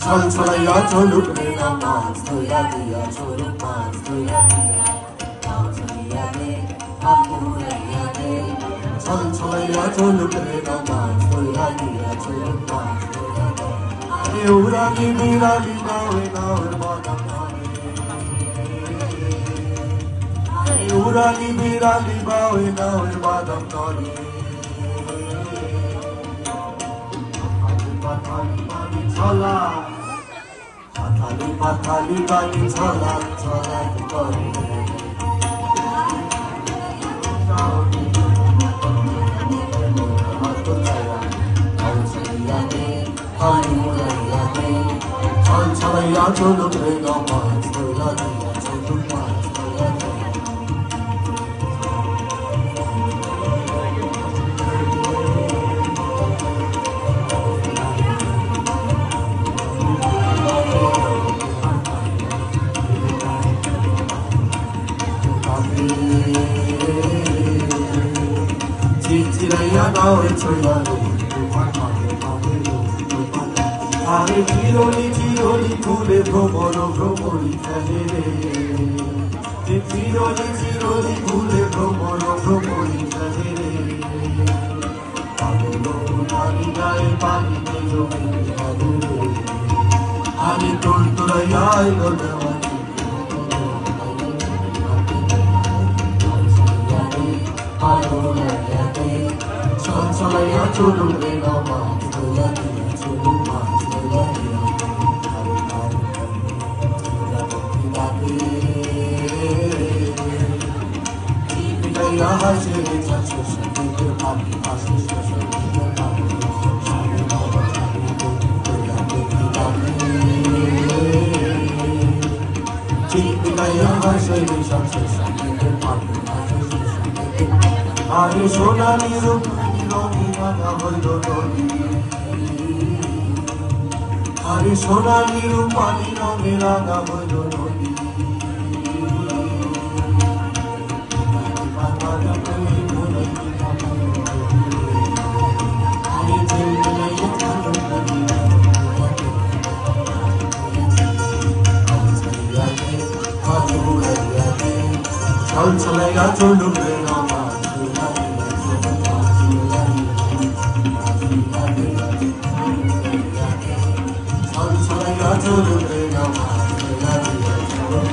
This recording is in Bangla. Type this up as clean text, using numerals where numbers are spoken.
ছল ছলাইয়া চলুক রে না মাছ ধইরা দিয়া চলুক মাছ ধইরা দিয়া নাও ছড়িয়া দে আপুরাইয়া দে ছল ছলাইয়া চলুক রে না মাছ ধইরা দিয়া চলুক মাছ ধইরা দিয়া উড়ালি বিড়ালি নাওয়ে নাওয়ের বাদাম ধরে উড়ালি বিড়ালি বাওয়ে নাওয়ের বাদাম ধরে ছলা পাথালি পাথালি বাড়ি ছলা ছলা করে ছল ছলাইয়া চলুক রে মাছ ধইরা দিয়া চলুক মাছ ধইরা চিরচিরাইয়া নাওয়ে চইলা রে আরে চিরলি চিরলি ফুলে ভ্রমর ভ্রমরি খেলে রে চিরলি চিরলি ফুলে ভ্রমর ভ্রমরি খেলে রে পাগল নারী গায়ে পানিতে জমে খেলে রে আরে তোর তোরাইয়া এলো দেওয়ানি ছল ছলাইয়া চলুক রে না মাছ ধইরা দিয়া চলুক মাছ ধইরা দিয়া পিটাইয়া হাসে রে চাচ্ছে সঙ্গীতের পাখি হাসে সঙ্গীতের পাখি পিটাইয়া হাসে রে চাচ্ছে সঙ্গীতের পাখি হাসে সঙ্গীতের আরে সোনালি রূপ রঙি রাঙা হইল নদী আরে সোনালি রূপালি রঙে রাঙা হইল নদী ছল ছলাইয়া চলুক রে না মাছ ধইরা দিয়া চলুক মাছ ধইরা দিয়া ছল ছলাইয়া চলুক রে না মাছ